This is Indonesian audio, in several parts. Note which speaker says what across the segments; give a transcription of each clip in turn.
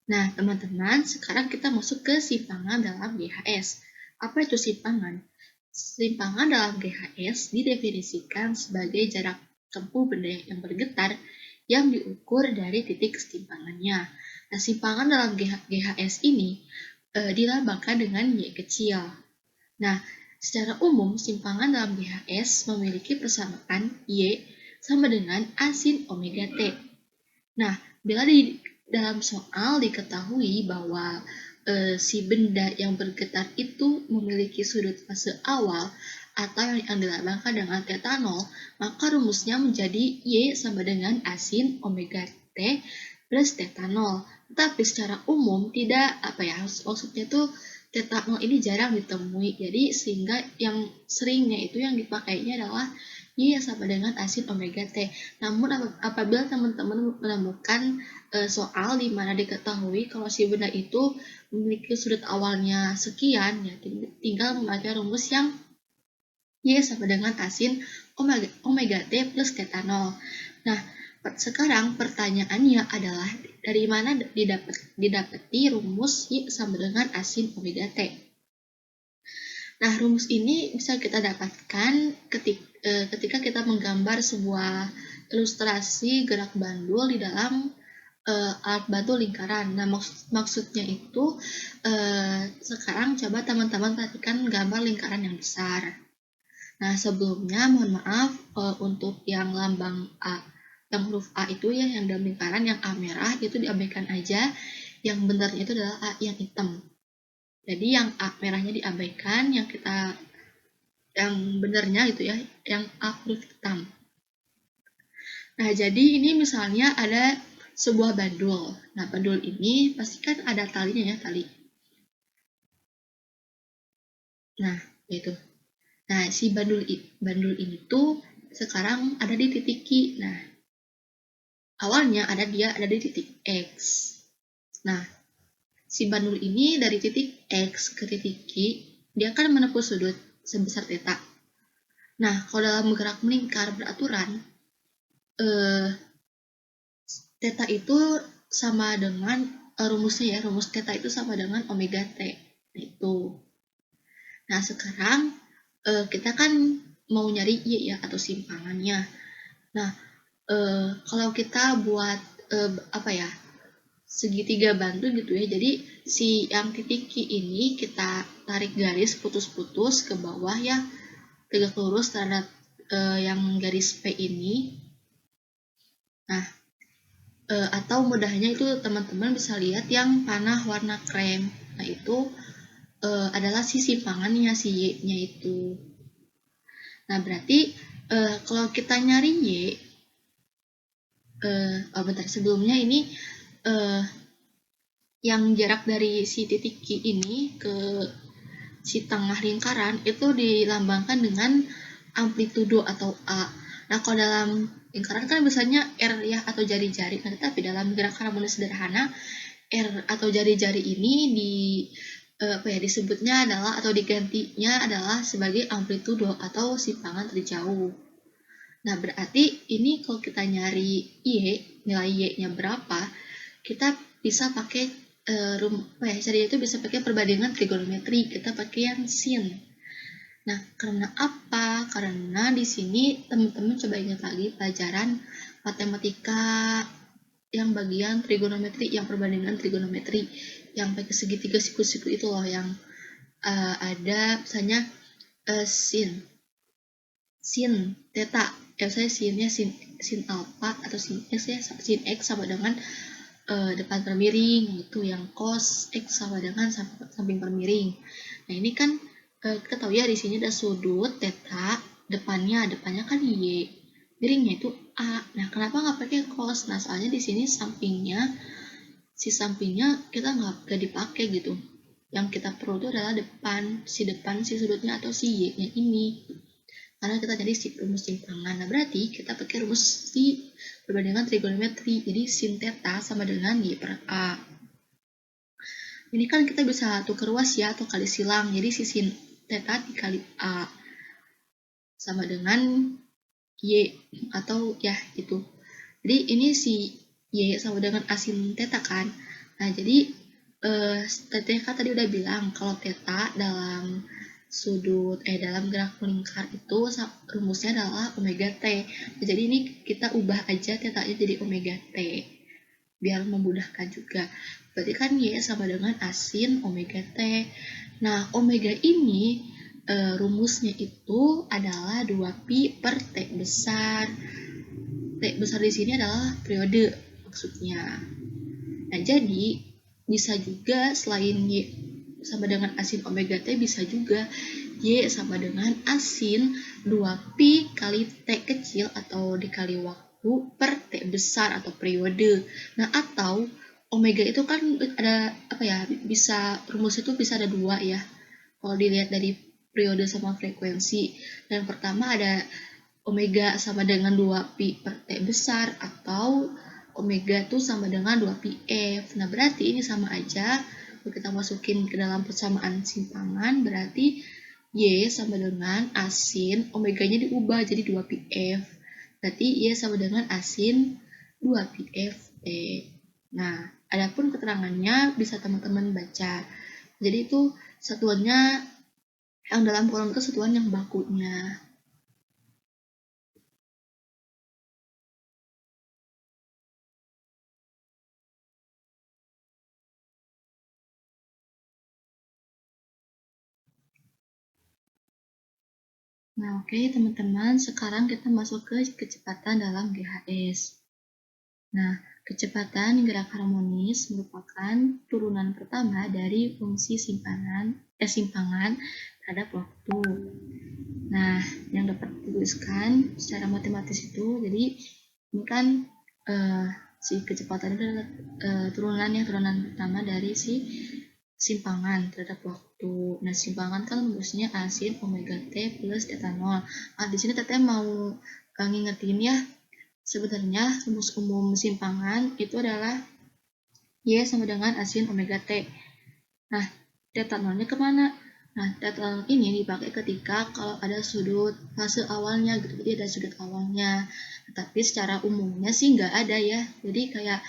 Speaker 1: Nah, teman-teman, sekarang kita masuk ke simpangan dalam GHS. Apa itu simpangan? Simpangan dalam GHS didefinisikan sebagai jarak tempuh benda yang bergetar yang diukur dari titik kesimpangannya. Nah, simpangan dalam GHS ini dilambangkan dengan Y kecil. Nah, secara umum, simpangan dalam GHS memiliki persamaan Y sama dengan A sin omega T. Nah, bila di dalam soal diketahui bahwa si benda yang bergetar itu memiliki sudut fase awal atau yang dilambangkan dengan theta 0, maka rumusnya menjadi Y sama dengan A sin omega T plus theta 0. Tetapi secara umum tidak maksudnya tuh theta 0 ini jarang ditemui. Jadi sehingga yang seringnya itu yang dipakainya adalah Y sama dengan A sin omega T. Namun apabila teman-teman menemukan soal di mana diketahui kalau si benda itu memiliki sudut awalnya sekian, ya tinggal memakai rumus yang Y sama dengan A sin omega T plus theta 0. Nah, sekarang pertanyaannya adalah dari mana didapati rumus Y sama dengan A sin omega T. Nah, rumus ini bisa kita dapatkan ketika kita menggambar sebuah ilustrasi gerak bandul di dalam alat bantu lingkaran. Nah, maksudnya itu sekarang coba teman-teman perhatikan gambar lingkaran yang besar. Nah, sebelumnya mohon maaf untuk yang lambang A, yang huruf A itu ya, yang dalam lingkaran yang A merah itu diabaikan aja. Yang benarnya itu adalah A yang hitam. Jadi yang A merahnya diabaikan, yang benarnya gitu ya, yang A huruf hitam. Nah, jadi ini misalnya ada sebuah bandul. Nah, bandul ini pasti kan ada talinya ya, tali. Nah, itu. Nah, si bandul ini tuh sekarang ada di titik Q. Nah, awalnya ada di titik X. Nah, si bandul ini dari titik X ke titik Q, dia akan menempuh sudut sebesar θ. Nah, kalau dalam gerak melingkar beraturan, θ itu sama dengan rumusnya ya, rumus θ itu sama dengan omega T. Nah, itu. Nah, sekarang kita kan mau nyari Y ya, atau simpangannya. Nah, kalau kita buat segitiga bantu gitu ya, jadi si yang titik Q ini kita tarik garis putus-putus ke bawah ya, tegak lurus terhadap yang garis P ini. Nah, atau mudahnya itu teman-teman bisa lihat yang panah warna krem. Nah, itu adalah si simpangannya, si Y-nya itu. Nah, berarti kalau kita nyari Y, sebelumnya ini yang jarak dari si titik Q ini ke si tengah lingkaran itu dilambangkan dengan amplitudo atau A. Nah, kalau dalam lingkaran kan biasanya R ya, atau jari-jari. Nah, tapi dalam gerakan harmonis sederhana, R atau jari-jari ini disebutnya adalah atau digantinya adalah sebagai amplitudo atau simpangan terjauh. Nah, berarti ini kalau kita nyari Y, nilai Y-nya berapa, kita bisa pakai caranya itu bisa pakai perbandingan trigonometri. Kita pakai yang sin. Nah, karena apa? Karena di sini teman-teman coba ingat lagi pelajaran matematika yang bagian trigonometri, yang perbandingan trigonometri, yang pakai segitiga siku-siku itu loh, yang ada misalnya sin theta, saya sinnya sin alpha atau sin x ya, sin x sama dengan depan permiring, itu yang cos x sama dengan samping permiring. Nah, ini kan kita tahu ya, di sini ada sudut theta, depannya kan y, miringnya itu a. Nah, kenapa nggak pakai cos? Nah, soalnya di sini sampingnya kita nggak dipakai gitu. Yang kita perlu itu adalah depan si sudutnya atau si y-nya ini. Karena kita jadi rumus simpangan. Nah, berarti kita pakai rumus si perbandingan trigonometri. Jadi sin theta sama dengan Y per A. Ini kan kita bisa tukar ruas ya, atau kali silang. Jadi si sin theta dikali A sama dengan Y, atau ya gitu. Jadi ini si Y sama dengan A sin theta kan. Nah, jadi Teteh kan tadi udah bilang kalau theta dalam dalam gerak melingkar itu rumusnya adalah omega T. Nah, jadi ini kita ubah aja tetanya jadi omega T biar memudahkan juga. Berarti kan Y sama dengan asin omega T. Nah, omega ini rumusnya itu adalah 2pi per T besar. T besar di sini adalah periode maksudnya. Nah, jadi bisa juga selain Y sama dengan asin omega T, bisa juga Y sama dengan asin 2pi kali T kecil atau dikali waktu per T besar atau periode. Nah, atau omega itu kan ada apa ya, bisa rumus itu bisa ada dua ya. Kalau dilihat dari periode sama frekuensi. Dan pertama ada omega sama dengan 2pi per T besar atau omega itu sama dengan 2pi F. Nah, berarti ini sama aja. Kalau kita masukin ke dalam persamaan simpangan, berarti Y sama dengan asin, omeganya diubah jadi 2pi F. Berarti Y sama dengan asin 2pi F T. Nah, adapun keterangannya bisa teman-teman baca. Jadi itu satuannya yang dalam kolom itu satuan yang bakunya. Nah, oke teman-teman, sekarang kita masuk ke kecepatan dalam GHS. Nah, kecepatan gerak harmonis merupakan turunan pertama dari fungsi simpangan terhadap waktu. Nah, yang dapat dituliskan secara matematis itu, jadi ini kan si kecepatan itu adalah turunan pertama dari si simpangan terhadap waktu. Nah, simpangan kan rumusnya asin omega T plus theta 0. Nah, di sini Teteh mau ngingetin ya, sebenarnya rumus umum simpangan itu adalah Y sama dengan asin omega T. Nah, theta 0-nya kemana? Nah, theta 0 ini dipakai ketika kalau ada sudut fase awalnya, gitu. Jadi ada sudut awalnya. Tapi secara umumnya sih nggak ada ya. Jadi kayak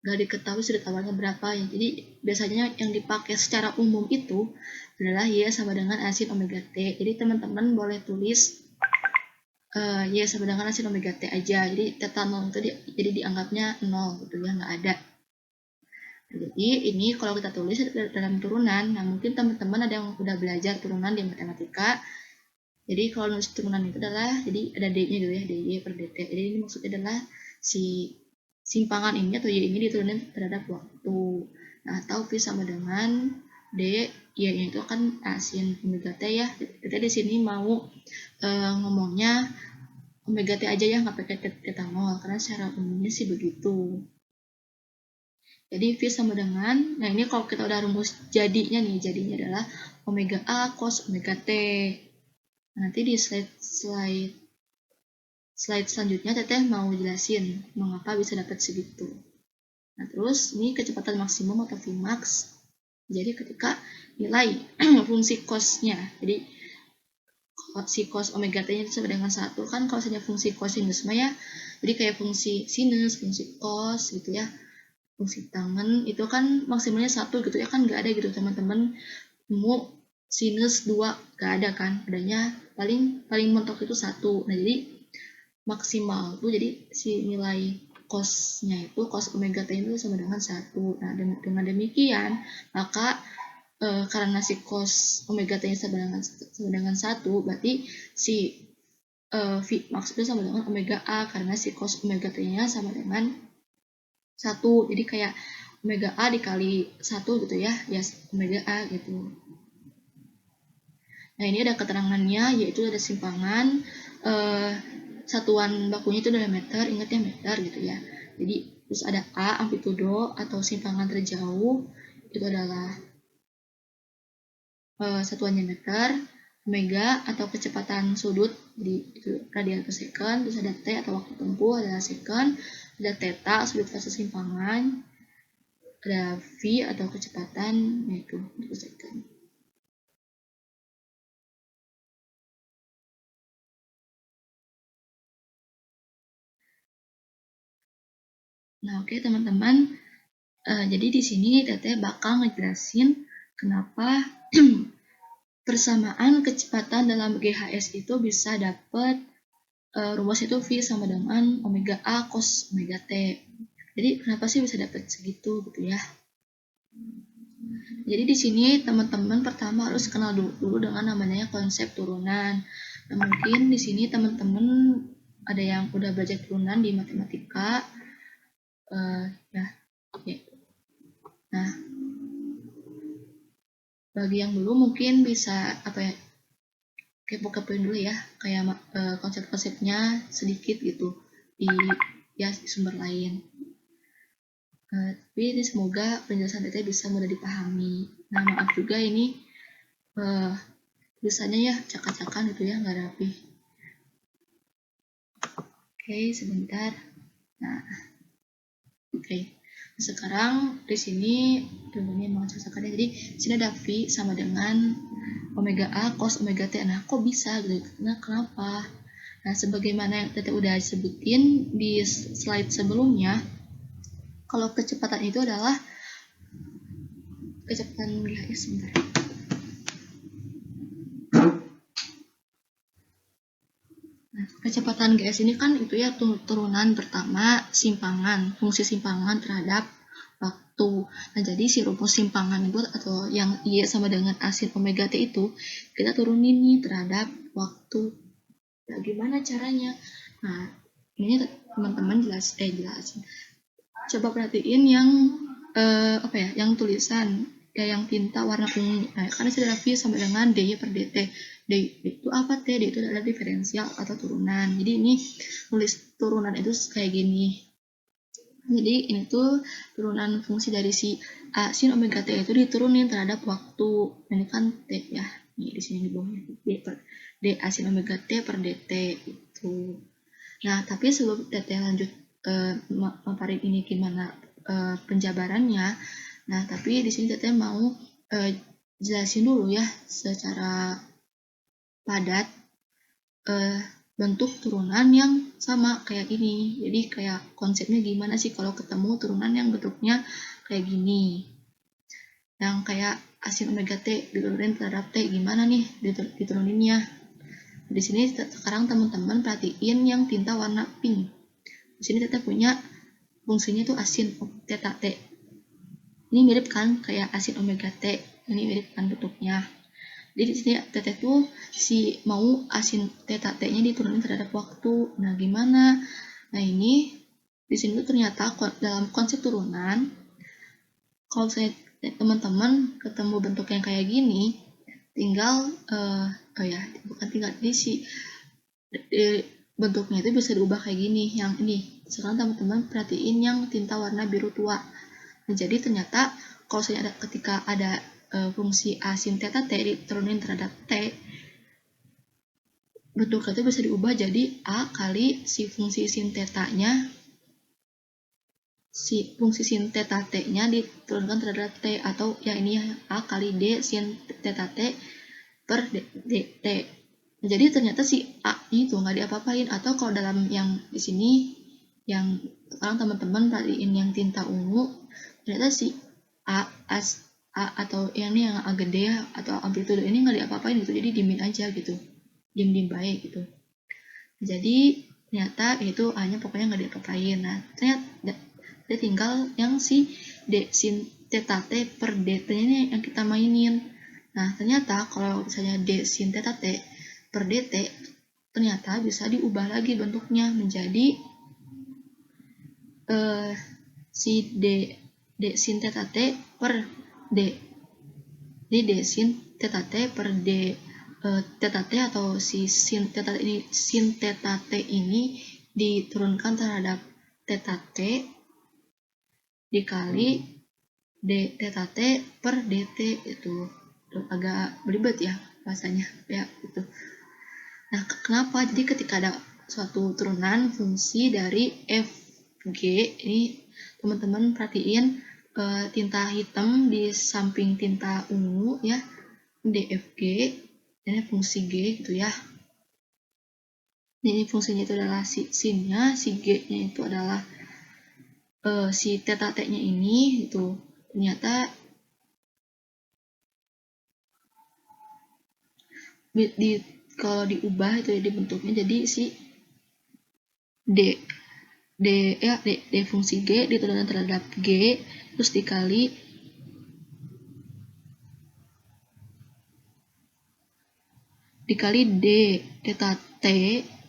Speaker 1: nggak diketahui sudut awalnya berapa ya. Jadi biasanya yang dipakai secara umum itu adalah Y sama dengan asin omega T. Jadi teman-teman boleh tulis Y sama dengan asin omega T aja. Jadi theta 0 itu jadi dianggapnya 0 gitu ya, nggak ada. Jadi ini kalau kita tulis dalam turunan, nah mungkin teman-teman ada yang udah belajar turunan di matematika. Jadi kalau nulis turunan itu adalah, jadi ada D-nya gitu ya, DY per DT. Jadi ini maksudnya adalah si simpangan ini atau Y ini diturunin terhadap waktu. Nah, atau V sama dengan D, Y-nya itu kan asin omega T ya. Kita di sini mau ngomongnya omega T aja ya, nggak pakai theta 0, karena secara umumnya sih begitu. Jadi V sama dengan, nah ini kalau kita udah rumus jadinya adalah omega A cos omega T. Nanti di slide selanjutnya Teteh mau jelasin mengapa bisa dapat segitu. Nah, terus ini kecepatan maksimum atau Vmax. Jadi ketika nilai fungsi cosnya, jadi si cos omega T-nya itu sama dengan 1, kan kalau misalnya fungsi cosinus mah ya, jadi kayak fungsi sinus, fungsi cos gitu ya. Fungsi tangen itu kan maksimalnya 1 gitu ya, kan nggak ada gitu teman-teman, mau sinus 2 nggak ada kan, adanya paling mentok itu 1. Nah, jadi maksimal tuh jadi si nilai cosnya itu cos omega T itu sama dengan 1. Nah, dengan demikian maka karena si cos omega T sama dengan 1, berarti si V max itu sama dengan omega A karena si cos omega T-nya sama dengan 1. Jadi kayak omega A dikali 1 gitu ya, omega A gitu. Nah, ini ada keterangannya, yaitu ada simpangan, satuan bakunya itu adalah meter, ingat ya meter gitu ya. Jadi terus ada A, amplitudo atau simpangan terjauh, itu adalah satuannya meter, omega atau kecepatan sudut, jadi itu radian per second, terus ada T atau waktu tempuh adalah second, ada theta sudut fase simpangan, ada V atau kecepatan yaitu per second. Nah, oke teman-teman, Jadi di sini Teteh bakal ngejelasin kenapa persamaan kecepatan dalam GHS itu bisa dapat rumus itu V sama dengan omega A cos omega T. Jadi kenapa sih bisa dapat segitu gitu ya? Jadi di sini teman-teman pertama harus kenal dulu dengan namanya konsep turunan. Nah, mungkin di sini teman-teman ada yang udah belajar turunan di matematika, ya. Nah, bagi yang dulu mungkin bisa kepo-kepoin dulu ya, kayak konsep-konsepnya sedikit gitu di sumber lain. Tapi ini semoga penjelasan Teteh bisa mudah dipahami. Nah, maaf juga ini tulisannya ya cak-cakan gitu ya, nggak rapi. Oke, sebentar. Nah, oke. Sekarang di sini ilmunya memang cak-cakan ya. Jadi sini ada V sama dengan omega A cos omega T. Nah, kok bisa gitu? Nah, kenapa? Nah, sebagaimana yang Teteh udah sebutin di slide sebelumnya, kalau kecepatan itu adalah kecepatan GHS sebentar. Nah, kecepatan GS ini kan itu ya turunan pertama simpangan, fungsi simpangan terhadap waktu. Nah, jadi si rumus simpangan itu atau yang Y sama dengan asin omega T itu kita turunin nih terhadap waktu. Nah, gimana caranya? Nah, ini teman-teman jelasin. Coba perhatiin yang yang tulisan kayak yang tinta warna ungu. Nah, karena sudah V sama dengan dy per dt. dy itu apa? T dy itu adalah diferensial atau turunan. Jadi ini nulis turunan itu kayak gini. Jadi ini tuh turunan fungsi dari si A sin omega T itu diturunin terhadap waktu. Ini kan T ya. Nih di sini di bawahnya D A sin omega T per dt itu. Nah, tapi sebelum Teteh lanjut memaparin ini gimana penjabarannya, nah tapi di sini Teteh mau jelasin dulu ya secara padat bentuk turunan yang sama kayak gini. Jadi kayak konsepnya gimana sih kalau ketemu turunan yang bentuknya kayak gini. Yang kayak asin omega T diturunin terhadap T, gimana nih dituruninnya. Di sini sekarang teman-teman perhatiin yang tinta warna pink. Di sini Teteh punya fungsinya itu asin theta T. Ini mirip kan kayak asin omega T. Ini mirip kan bentuknya. Jadi di sini Teteh tuh si mau asin theta T-nya diturunin terhadap waktu. Nah, gimana? Nah, ini di sini tuh ternyata dalam konsep turunan, kalau saya teman-teman ketemu bentuk yang kayak gini, tinggal bukan tinggal di si bentuknya itu bisa diubah kayak gini. Yang ini sekarang teman-teman perhatiin yang tinta warna biru tua. Nah, jadi ternyata kalau saya ketika ada fungsi A sin theta T diturunin terhadap T, bentuknya itu bisa diubah jadi A kali si fungsi sin theta-nya, si fungsi sin theta T-nya diturunkan terhadap T, atau ya ini ya A kali D sin theta T per dt. Nah, jadi ternyata si A itu nggak diapa-apain, atau kalau dalam yang di sini yang sekarang teman-teman perhatiin yang tinta ungu, ternyata si A atau yang ini yang A gede ya atau amplitude ini nggak diapa-apain gitu, jadi diemin aja gitu, diem baik gitu. Jadi ternyata itu A-nya pokoknya nggak diapa-apain. Nah, ternyata tinggal yang si D sin theta T per dt ini yang kita mainin. Nah, ternyata kalau misalnya D sin theta T per dt ternyata bisa diubah lagi bentuknya menjadi si D sin theta T per D. Jadi D sin theta T per D theta T atau si sin theta T ini diturunkan terhadap theta T dikali D theta T per dt. Itu agak belibet ya bahasanya ya gitu. Nah, kenapa? Jadi ketika ada suatu turunan fungsi dari FG, ini teman-teman perhatiin tinta hitam di samping tinta ungu ya, DFG, ini fungsi G gitu ya. Ini fungsinya itu adalah si sin-nya, si G-nya itu adalah si theta t-nya ini itu ternyata kalau diubah itu jadi bentuknya jadi si d fungsi g diturunkan terhadap g terus dikali d theta t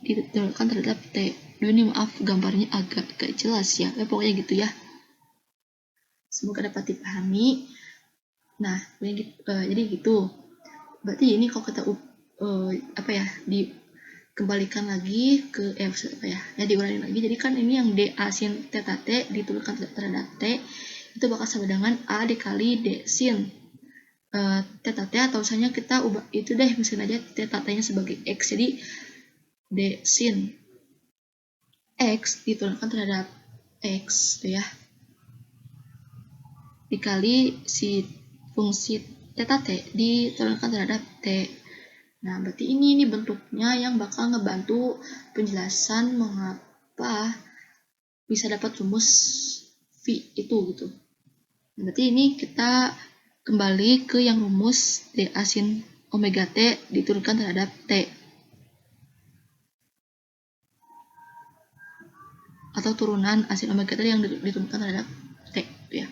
Speaker 1: diturunkan terhadap t. Ini maaf gambarnya agak jelas ya, pokoknya gitu ya. Semoga dapat dipahami. Nah, jadi gitu. Berarti ini kalau kita dikembalikan lagi ke diulangi lagi. Jadi kan ini yang dA sin theta t diturunkan terhadap t itu bakal sama dengan a dikali d sin theta t, atau misalnya kita ubah itu deh, misalnya aja theta t-nya sebagai x. Jadi d sin x diturunkan terhadap x tuh ya, dikali si fungsi theta t diturunkan terhadap t. Nah, berarti ini bentuknya yang bakal ngebantu penjelasan mengapa bisa dapat rumus V itu gitu. Nah, berarti ini kita kembali ke yang rumus dA sin omega t diturunkan terhadap t. Atau turunan asin omega t yang diturunkan terhadap t gitu ya.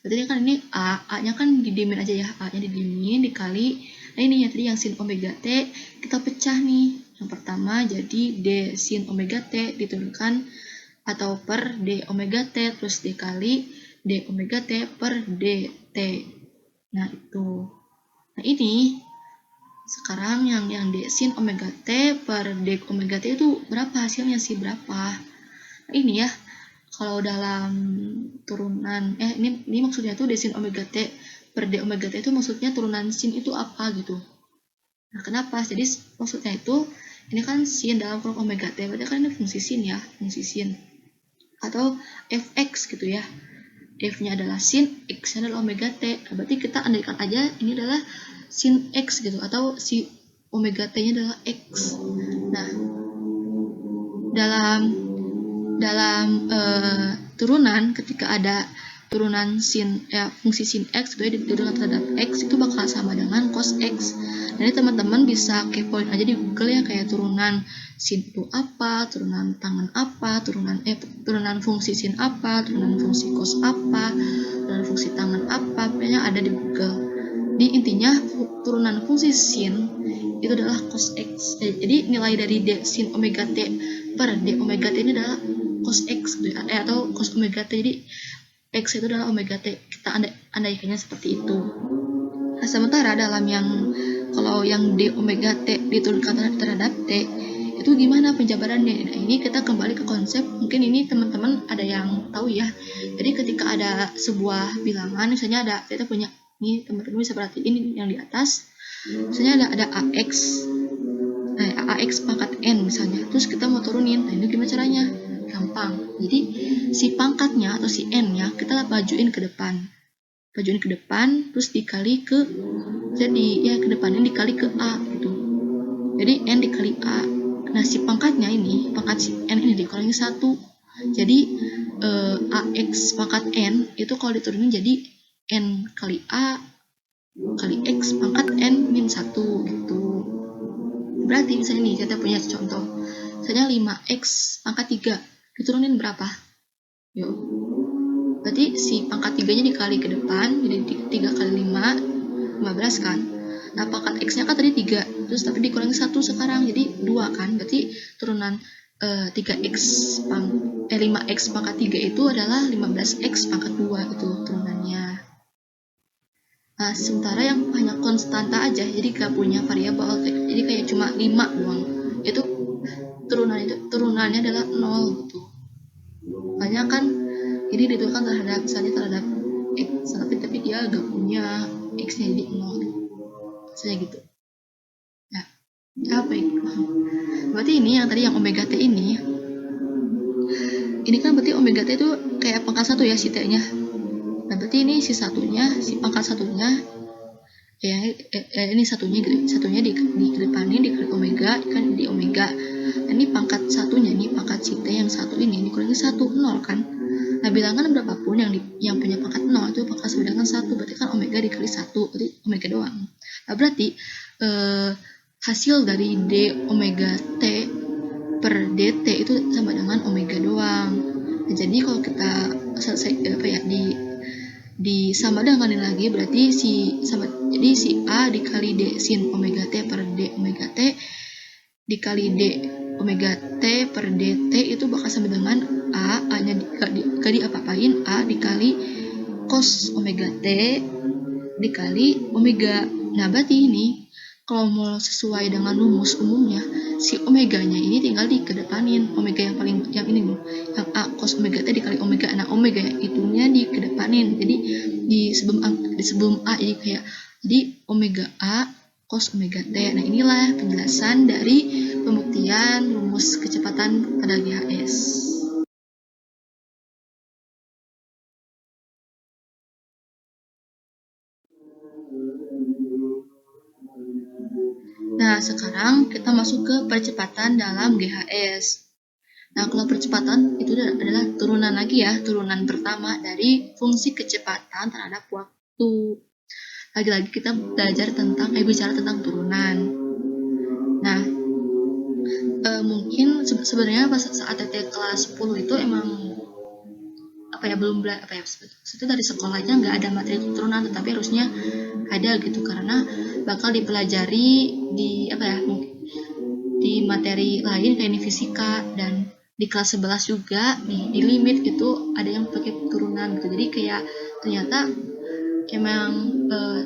Speaker 1: Berarti kan ini A-nya kan didiemin aja ya, A-nya didiemin dikali. Nah ini ya tadi yang sin omega t kita pecah nih. Yang pertama jadi D sin omega t diturunkan atau per D omega t terus dikali D omega t per dt. Nah itu. Nah ini sekarang yang D sin omega t per D omega t itu berapa hasilnya sih, berapa? Nah ini ya, kalau dalam turunan ini maksudnya tuh D sin omega t per D omega t itu maksudnya turunan sin itu apa gitu. Nah kenapa? Jadi maksudnya itu ini kan sin dalam kurung omega t, berarti kan ini fungsi sin ya, fungsi sin atau fx gitu ya. F-nya adalah sin, x-nya adalah omega t. Nah, berarti kita andaikan aja ini adalah sin x gitu, atau si omega t-nya adalah x. Nah dalam turunan, ketika ada turunan sin fungsi sin x gitu ya diturunkan terhadap x, itu bakal sama dengan cos x. Jadi teman-teman bisa kepoin aja di Google ya, kayak turunan sin itu apa, turunan tangan apa, turunan fungsi sin apa, turunan fungsi cos apa, turunan fungsi tangan apa, pokoknya ada di Google. Di intinya turunan fungsi sin itu adalah cos x. Jadi nilai dari D sin omega t per D omega t ini adalah cos x gitu ya, atau cos omega t. Jadi x itu adalah omega t, kita andaikannya seperti itu. Nah, sementara dalam kalau yang D omega t diturunkan terhadap t itu gimana penjabarannya? Nah, ini kita kembali ke konsep, mungkin ini teman-teman ada yang tahu ya. Jadi ketika ada sebuah bilangan, misalnya kita punya ini, teman-teman bisa perhatiin yang di atas, misalnya ada AX pangkat N misalnya, terus kita mau turunin. Nah, ini gimana caranya? Gampang. Jadi si pangkatnya atau si N-nya kita majuin ke depan, terus dikali ke, jadi ya ke depannya dikali ke A gitu. Jadi N dikali A. Nah si pangkatnya ini, pangkat si N ini dikurangi 1. Jadi AX pangkat N itu kalau diturunin jadi N kali A kali X pangkat N min 1 gitu. Berarti misalnya nih kita punya contoh, misalnya 5X pangkat 3 diturunin berapa? Yuk. Berarti si pangkat 3-nya dikali ke depan, jadi 3 kali 5, 15 kan. Nah pangkat X-nya kan tadi 3, terus tapi dikurangi 1 sekarang, jadi 2 kan. Berarti turunan 5X pangkat 3 itu adalah 15X pangkat 2 itu turunannya. Nah, sementara yang hanya konstanta aja, jadi gak punya variabel, jadi kayak cuma 5 doang, itu turunannya adalah 0 gitu. Banyak kan ini diturunkan terhadap X, tapi dia gak punya X-nya, jadi 0 gitu. Misalnya gitu. Ya, apa itu? Berarti ini yang tadi yang omega t ini kan berarti omega t itu kayak pangkat 1 ya si t-nya. Nah berarti ini si pangkat satunya ya, ini satunya di depannya dikali omega kan, di omega. Nah, ini pangkat satunya, ini pangkat si t yang 1 ini dikurangi 1, 0 kan. Nah, bilangan berapapun yang punya pangkat 0 itu bakal sama dengan 1, berarti kan omega dikali 1, berarti omega doang. Nah, berarti hasil dari d omega t per dt itu sama dengan omega doang. Nah, jadi kalau kita selesai sama denganin lagi, berarti jadi si A dikali D sin omega T per D omega T dikali D omega T per dt itu bakal sama dengan A-nya gak diapa-apain, A dikali cos omega T dikali omega. Nah, berarti ini kalau mau sesuai dengan rumus umumnya, si omeganya ini tinggal dikedepanin. Omega yang ini loh, yang A cos omega T dikali omega. Nah, omega itunya dikedepanin. Jadi di sebelum A jadi omega A cos omega T. Nah, inilah penjelasan dari pembuktian rumus kecepatan pada GHS. Nah, sekarang kita masuk ke percepatan dalam GHS. Nah, kalau percepatan itu adalah turunan lagi ya, turunan pertama dari fungsi kecepatan terhadap waktu. Lagi-lagi kita bicara tentang turunan. Nah, mungkin sebenarnya pas saat TT kelas 10 itu emang itu dari sekolahnya nggak ada materi turunan, tetapi harusnya ada gitu, karena bakal dipelajari di materi lain kayak di fisika, dan di kelas 11 juga di limit itu ada yang pakai turunan gitu. Jadi kayak ternyata emang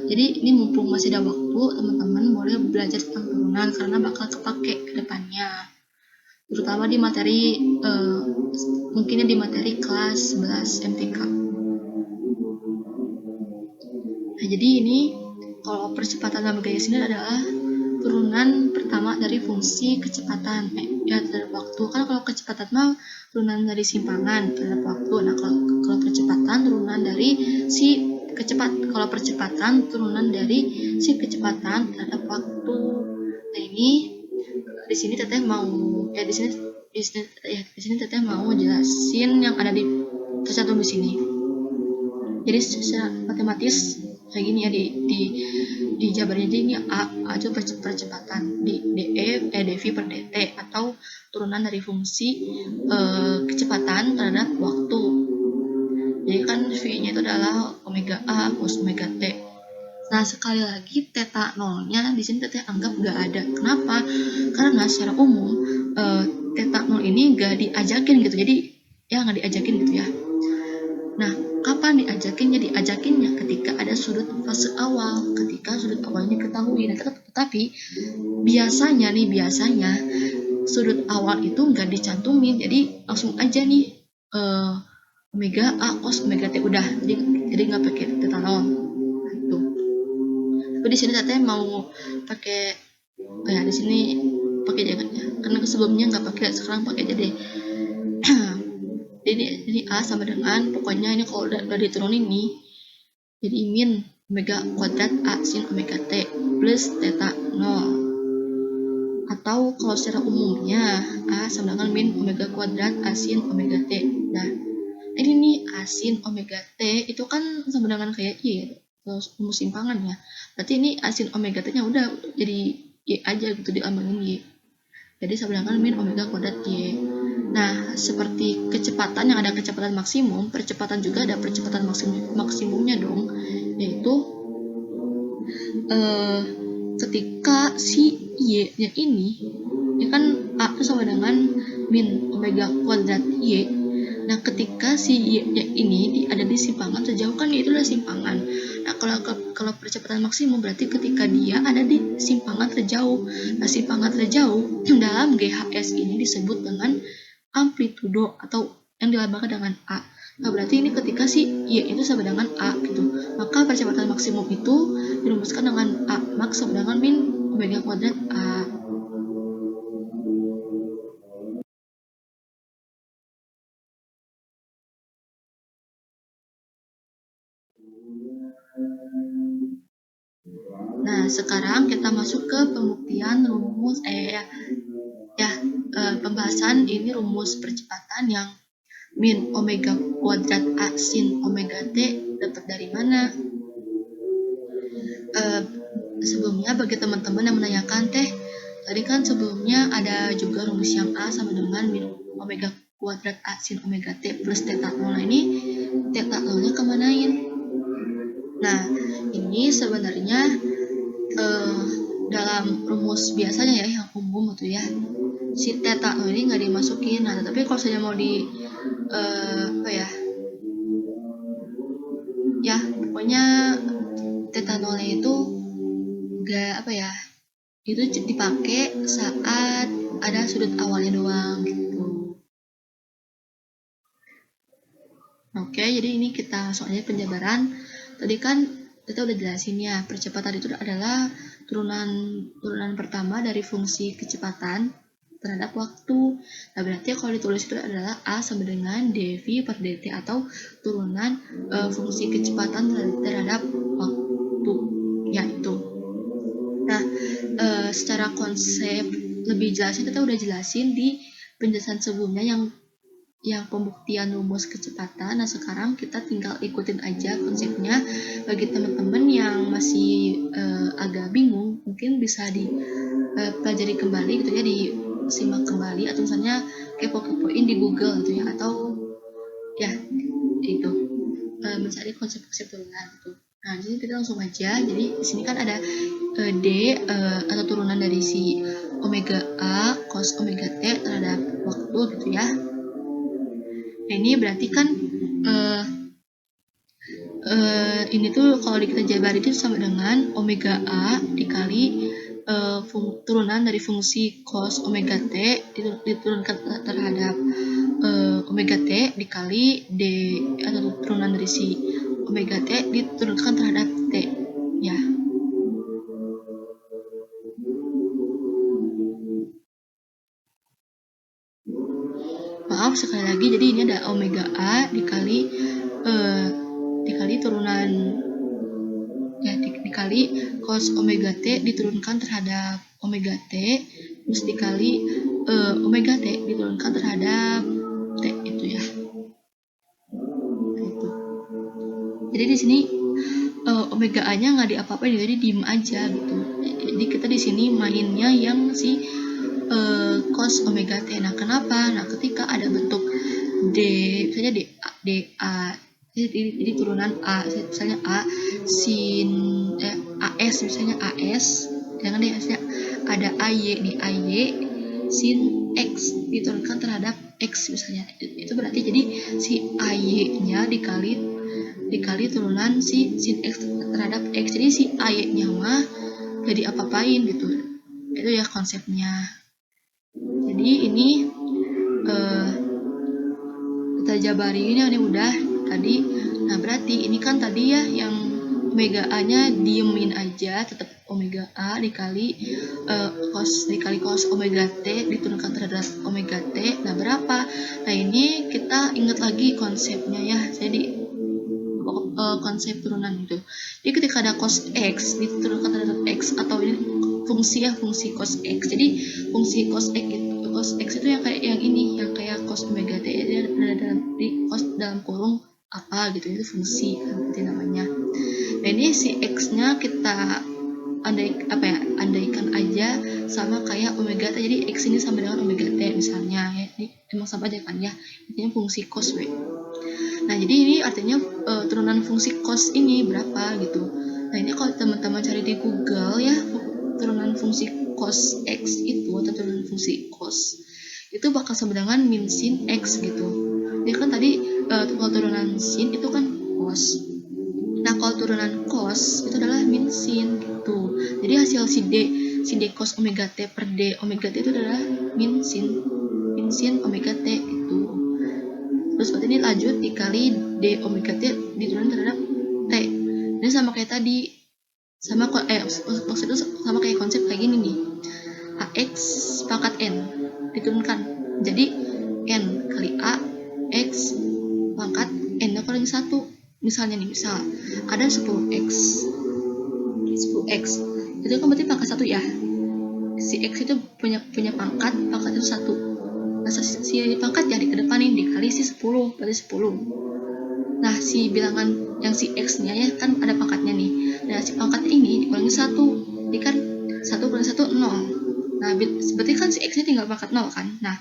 Speaker 1: jadi ini mumpung masih ada waktu, teman-teman boleh belajar tentang turunan karena bakal kepake ke depannya, terutama di materi mungkinnya di materi kelas 11 MTK. Nah, jadi ini kalau percepatan dalam GHS ini adalah turunan pertama dari fungsi kecepatan terhadap waktu. Kan kalau kecepatan mah turunan dari simpangan terhadap waktu. Nah, kalau percepatan turunan dari kalau percepatan turunan dari si kecepatan terhadap waktu. Nah, ini di sini teteh mau teteh mau jelasin yang ada di tercantum di sini. Jadi secara matematis kayak gini ya, di jabarnya jadi ini A itu percepatan, di dV per dt atau turunan dari fungsi kecepatan terhadap waktu. Jadi kan V-nya itu adalah omega A cos omega T. Nah, sekali lagi theta nolnya di sini teteh anggap nggak ada. Kenapa? Karena secara umum theta nol ini nggak diajakin gitu. Jadi ya nggak diajakin gitu ya. Nah, kapan diajakinnya? Diajakinnya ketika ada sudut fase awal, ketika sudut awalnya diketahui. Nah, tetapi biasanya sudut awal itu nggak dicantumin, jadi langsung aja nih omega A cos omega T udah, jadi nggak pakai theta nol gitu. Tapi di sini teteh mau pakai di sini pakai jangan ya, karena sebelumnya nggak pakai, sekarang pakai aja deh. Jadi A sama dengan, pokoknya ini kalau udah diturunin nih, jadi min omega kuadrat A sin omega T plus theta nol. Atau kalau secara umumnya A sama dengan min omega kuadrat A sin omega T. Nah, ini nih A sin omega T itu kan sama dengan kayak Y, rumus simpangan ya. Berarti ini A sin omega T nya udah jadi Y aja gitu, diambangin Y. Jadi sama dengan min omega kuadrat Y. Nah, seperti kecepatan yang ada kecepatan maksimum, percepatan juga ada percepatan maksimumnya dong, yaitu ketika si Y-nya ini, ya kan A itu sama dengan min omega kuadrat Y. Nah, ketika si Y-nya ini ada di simpangan terjauh, kan Y itu adalah simpangan. Nah, kalau percepatan maksimum berarti ketika dia ada di simpangan terjauh. Nah, simpangan terjauh dalam GHS ini disebut dengan amplitudo atau yang dilambangkan dengan A. Nah, berarti ini ketika si Y itu sama dengan A gitu, maka percepatan maksimum itu dirumuskan dengan A max sama dengan min omega kuadrat A. Nah, sekarang kita masuk ke pembuktian rumus pembahasan ini rumus percepatan yang min omega kuadrat A sin omega T dapat dari mana? Sebelumnya bagi teman-teman yang menanyakan tadi kan sebelumnya ada juga rumus yang A sama dengan min omega kuadrat A sin omega T plus theta 0. Ini theta 0-nya kemanain? Nah, ini sebenarnya dalam rumus biasanya ya yang umum gitu ya, si theta 0 ini nggak dimasukin. Nah, tapi kalau saya mau di pokoknya theta 0 itu nggak itu dipakai saat ada sudut awalnya doang gitu. Oke, jadi ini kita soalnya penjabaran. Tadi kan kita udah jelasin ya, percepatan itu adalah turunan pertama dari fungsi kecepatan terhadap waktu. Nah, berarti kalau ditulis itu adalah A sama dengan dv per dt atau turunan fungsi kecepatan terhadap waktu, yaitu. Nah, secara konsep lebih jelasnya kita udah jelasin di penjelasan sebelumnya yang pembuktian rumus kecepatan. Nah, sekarang kita tinggal ikutin aja konsepnya. Bagi teman-teman yang masih agak bingung, mungkin bisa dipelajari kembali gitu ya, disimak kembali atau misalnya kepo-kepoin di Google gitu ya, atau ya itu mencari konsep-konsep turunan gitu. Nah, jadi kita langsung aja. Jadi di sini kan ada D atau turunan dari si omega A cos omega T terhadap waktu gitu ya. Nah, ini berarti kan ini tuh kalau kita jabar itu sama dengan omega A dikali turunan dari fungsi cos omega T diturunkan terhadap omega T dikali D atau turunan dari si omega T diturunkan terhadap T ya. Maaf sekali lagi, jadi ini ada omega A dikali turunan ya dikali cos omega T diturunkan terhadap omega T terus dikali omega T diturunkan terhadap T itu ya. Gitu. Jadi di sini omega A-nya nggak diapa-apain, jadi diem aja gitu. Jadi kita di sini mainnya yang si cos omega T. Nah, kenapa? Nah, ketika ada bentuk D, misalnya DA, jadi turunan A, misalnya A sin AS, misalnya AS, jangan deh, misalnya ada AY nih, AY sin X diturunkan terhadap X misalnya. Itu berarti jadi si AY-nya dikali turunan si sin X terhadap X. Jadi si AY-nya mah jadi apa-apain gitu. Itu ya konsepnya. Jadi ini kita jabari ini udah tadi. Nah, berarti ini kan tadi ya yang omega A-nya diemin aja, tetap omega A dikali cos omega T diturunkan terhadap omega T. Nah, berapa? Nah, ini kita ingat lagi konsepnya ya. Jadi konsep turunan itu. Jadi ketika ada cos X diturunkan terhadap X, atau ini fungsi cos X. Jadi fungsi cos X itu yang kayak yang ini, yang kayak cos omega T, ada di cos dalam kurung apa gitu, itu fungsi nanti namanya. Nah, ini si X-nya kita andaikan aja sama kayak omega T. Jadi X ini sama dengan omega T misalnya ya. Ini emang sama aja kan ya. Intinya fungsi cos W. Nah, jadi ini artinya turunan fungsi cos ini berapa gitu. Nah, ini kalau teman-teman cari di Google ya, turunan fungsi cos X itu atau turunan fungsi cos itu bakal sama dengan min sin X gitu. Jadi kan tadi kalau turunan sin itu kan cos. Nah, kalau turunan cos itu adalah min sin gitu. Jadi hasil si D cos omega T per D omega T itu adalah min sin omega T itu. Terus berarti ini lanjut dikali D omega T diturunkan terhadap T. Ini sama kayak tadi. Maksudnya sama kayak konsep kayak gini nih. AX pangkat N diturunkan. Jadi N kali A X pangkat N kali 1. Misalnya nih, misal ada 10X. Itu kan berarti pangkat 1 ya. Si X itu punya pangkat itu 1. Nah, si pangkat yang dikedepanin dikali si 10 berarti 10. Nah, si bilangan yang si X-nya ya kan ada pangkatnya nih. Nah, si pangkatnya ini dikurangi 1. Jadi kan 1 kurangi 1, 0. Nah, berarti kan si X-nya tinggal pangkat 0 kan. Nah,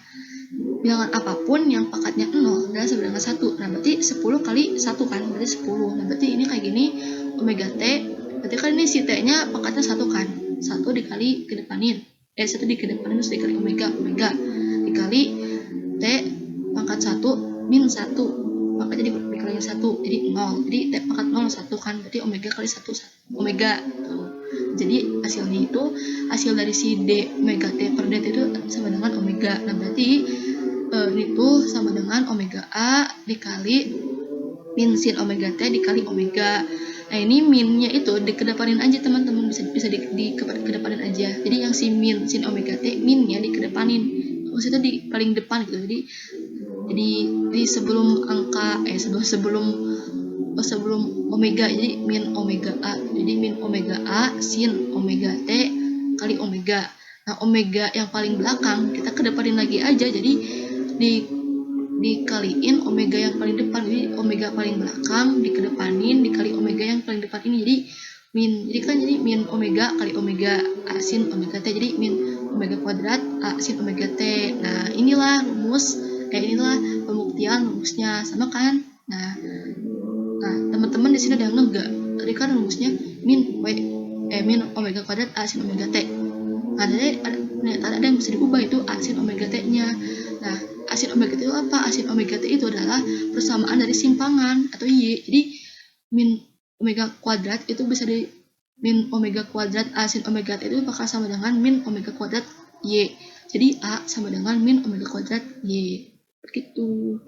Speaker 1: bilangan apapun yang pangkatnya 0 adalah sama dengan 1. Nah, berarti 10 kali 1 kan, berarti 10. Nah, berarti ini kayak gini, omega T. Berarti kan ini si T-nya pangkatnya 1 kan. 1 dikali kedepanin. 1 dikedepanin terus dikali omega dikali T pangkat 1 min 1. Pangkatnya dikali 1, jadi 0. Jadi T pangkat 0 1 kan, berarti omega kali 1 omega. Jadi hasilnya itu, hasil dari si D omega T per D itu sama dengan omega. Nah, berarti itu sama dengan omega A dikali min sin omega T dikali omega. Nah, ini minnya itu dikedepanin aja teman-teman, bisa dikedepanin aja. Jadi yang si min sin omega T, minnya dikedepanin. Maksudnya di paling depan gitu. Jadi di sebelum angka sebelum omega, jadi min omega A. Jadi min omega A sin omega T kali omega. Nah, omega yang paling belakang kita kedepanin lagi aja, jadi dikaliin omega yang paling depan. Jadi omega paling belakang dikedepanin dikali omega yang paling depan ini, jadi min omega kali omega A sin omega T, jadi min omega kuadrat A sin omega T. Nah, inilah pembuktian rumusnya, sama kan. Nah teman-teman di sini ada yang enggak? Tadi kan rumusnya min omega kuadrat A sin omega T. Nah, ada yang bisa diubah, itu A sin omega T-nya. Nah, A sin omega T itu apa? A sin omega T itu adalah persamaan dari simpangan atau Y. Jadi min omega kuadrat itu bisa di min omega kuadrat A sin omega T itu bakal sama dengan min omega kuadrat Y. Jadi A sama dengan min omega kuadrat Y. Begitu.